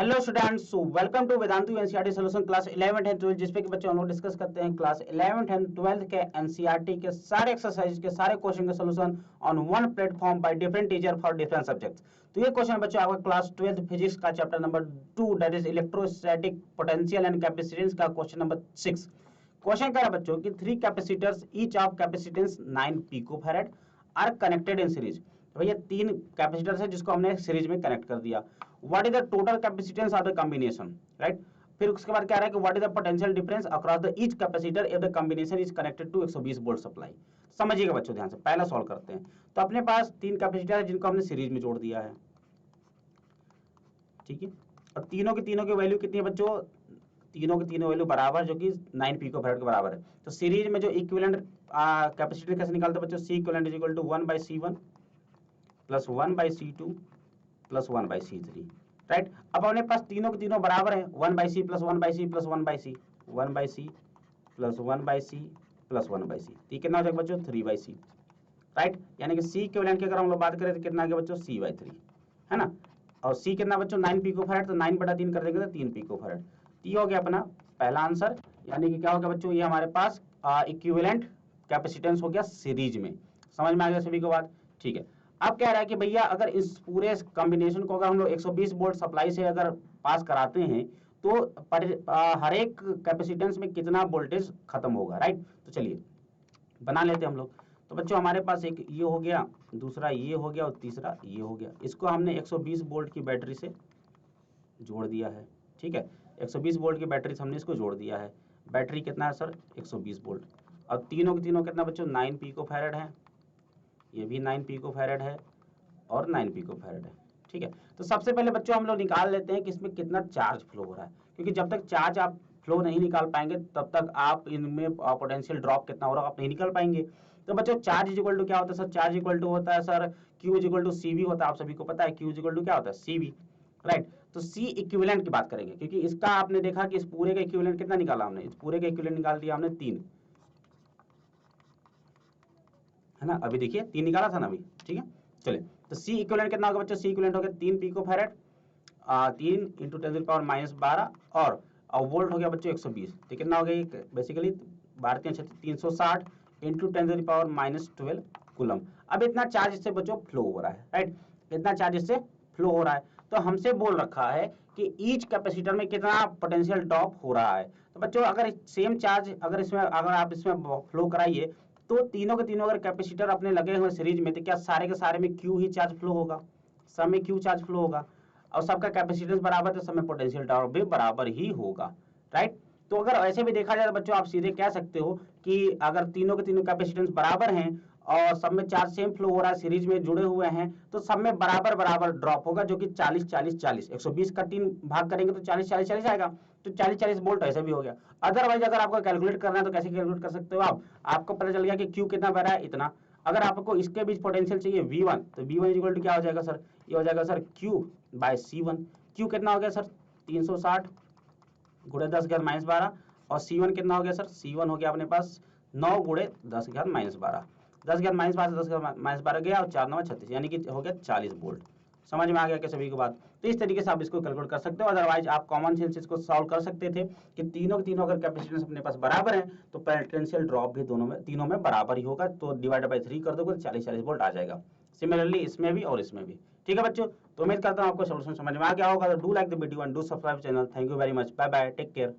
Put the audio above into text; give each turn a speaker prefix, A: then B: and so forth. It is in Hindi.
A: Hello students, welcome to Vedantu NCERT solution class 11th and 12th, जिसपे कि बच्चों हम लोग डिस्कस करते हैं क्लास 11th एंड 12th के एनसीईआरटी के सारे एक्सरसाइज के सारे क्वेश्चन के solution on one platform by different teacher for different subjects. तो ये क्वेश्चन बच्चों आपका क्लास 12th फिजिक्स का chapter number 2 that is electrostatic potential and capacitance का क्वेश्चन नंबर 6। क्वेश्चन कह रहा है बच्चों कि three capacitors each of capacitance 9 picofarad are connected in series. तो भैया तीन कैपेसिटर्स है जिसको हमने सीरीज में कनेक्ट कर दिया। What is the total capacitance of the combination, right. फिर उसके बाद क्या रहा है कि what is the potential difference across the each capacitor if the combination is connected to 120 volt supply. समझिएगा बच्चों ध्यान से, पहला सॉल्व करते हैं। तो अपने पास तीन कैपेसिटर है जिनको हमने सीरीज में जोड़ दिया है, ठीक है। और तीनों की वैल्यू कितनी है बच्चों? तीनों की तीनों वैल्यू बराबर, जो कि 9 पिकोफैराड के बराबर है। तो सीरीज में जो इक्विवेलेंट कैपेसिटर कैसे निकालते हैं बच्चों? C equivalent is equal to 1/C1 plus 1/C2 plus 1/C3, right. अब अपने पास तीनों के तीनों बराबर है, 1/C plus 1/C plus 1/C, 1/C plus 1/C plus 1/C, ठीक है ना हो जाएगा बच्चों 3/C, राइट। यानी कि C इक्विवेलेंट की अगर हम लोग बात करें तो कितना आ गया बच्चों? C/3, है ना। और C कितना बच्चों? 9 पिकोफैराड, तो 9/3 कर देंगे तो 3 पिकोफैराड। ये हो गया अपना पहला आंसर। यानी कि क्या हो गया बच्चों? ये हमारे पास इक्विवेलेंट कैपेसिटेंस हो गया सीरीज में। समझ में आ गया सभी को बात? ठीक है। अब कह रहा है कि भैया अगर इस पूरे कॉम्बिनेशन को अगर हम लोग 120 वोल्ट सप्लाई से अगर पास कराते हैं तो हर एक कैपेसिटेंस में कितना वोल्टेज खत्म होगा, राइट। तो चलिए बना लेते हैं हम लोग। तो बच्चों हमारे पास एक ये हो गया, दूसरा ये हो गया और तीसरा ये हो गया। इसको हमने 120 वोल्ट की बैटरी से जोड़ दिया है, ठीक है। 120 वोल्ट की बैटरी से हमने इसको जोड़ दिया है। बैटरी कितना है सर? 120 वोल्ट। और तीनों के तीनों कितना बच्चों? 9 पिकोफैराड है, ये भी 9 पिकोफैराड है और 9 पिकोफैराड है, ठीक है। तो सबसे पहले बच्चों हम लोग निकाल लेते हैं कि इसमें कितना चार्ज फ्लो हो रहा है, क्योंकि जब तक चार्ज आप फ्लो नहीं निकाल पाएंगे तब तक आप इनमें पोटेंशियल ड्रॉप कितना हो रहा है आप नहीं निकाल पाएंगे। तो बच्चों चार्ज इज इक्वल टू क्या होता है सर? चार्ज इक्वल टू होता है sir Q is equal to CV होता है। आप सभी को पता है Q इज इक्वल टू क्या होता है? CV, right. तो C इक्विवेलेंट की बात करेंगे, क्योंकि इसका आपने देखा कि इस पूरे का इक्विवेलेंट कितना निकाला हमने? इस पूरे का इक्विवेलेंट निकाल दिया हमने 3, है ना। अभी देखिए 3 निकाला था ना अभी, ठीक है। चलिए तो C इक्विवेलेंट कितना होगा बच्चों? C इक्विवेलेंट हो गया 3 पिकोफैराड, 3 × 10⁻12 और वोल्ट हो गया बच्चों 120। तो कितना हो गया? Basically 12×360 × 10⁻12 coulomb. अब इतना चार्ज इससे बच्चों फ्लो हो रहा है, राइट। इतना चार्ज इससे फ्लो हो रहा है। तो हमसे बोल रखा है कि ईच कैपेसिटर में कितना पोटेंशियल ड्रॉप हो रहा है। तो बच्चों अगर सेम चार्ज अगर आप इसमें फ्लो कराइए तो तीनों के तीनों अगर कैपेसिटर अपने लगे हुए सीरीज में, तो क्या सारे के सारे में क्यू ही चार्ज फ्लो होगा? सब में क्यू चार्ज फ्लो होगा और सबका कैपेसिटेंस बराबर, तो सब में पोटेंशियल ड्रॉप भी बराबर ही होगा, राइट। तो अगर ऐसे भी देखा जाए तो बच्चों आप सीधे कह सकते हो कि अगर तीनों के तीनों कैपेसिटेंस बराबर हैं और सब में चार्ज सेम फ्लो हो रहा है, सीरीज में जुड़े हुए हैं, तो सब में बराबर बराबर ड्रॉप होगा, जो कि 40-40-40, 120 का 3 भाग करेंगे तो 40-40-40 आएगा। तो 40-40 वोल्ट ऐसे भी हो गया। अदरवाइज अगर आपको कैलकुलेट करना है तो कैसे कैलकुलेट कर सकते हो आप? आपको पता चल गया कि क्यू कितना बड़ा है, इतना। अगर आपको इसके बीच पोटेंशियल चाहिए V1, तो V1 इक्वल टू क्या हो जाएगा सर? ये हो जाएगा सर Q/C1। Q कितना हो गया सर? 360 गुणे 10⁻12 और C1 कितना हो गया सर? C1 हो गया अपने पास 9 गुणे 10⁻12, 10⁻12 से 10⁻12 गया और 4 9 36, यानी कि हो गया 40 वोल्ट। समझ में आ गया क्या सभी को बात? तो इस तरीके से आप इसको कैलकुलेट कर सकते हो। अदरवाइज आप कॉमन सेंस इसको सॉल्व कर सकते थे कि तीनों के तीनों अगर कैपेसिटेंस अपने पास बराबर है तो पोटेंशियल ड्रॉप भी तीनों में बराबर ही होगा। तो डिवाइड बाय 3 कर दोगे तो 40-40 वोल्ट आ जाएगा। सिमिलरली इसमें भी और इसमें भी, ठीक है बच्चों। तो उम्मीद करता हूं आपको सॉल्यूशन समझ में आ गया होगा। तो do like the video and do subscribe channel. Thank you very much, bye bye, take care.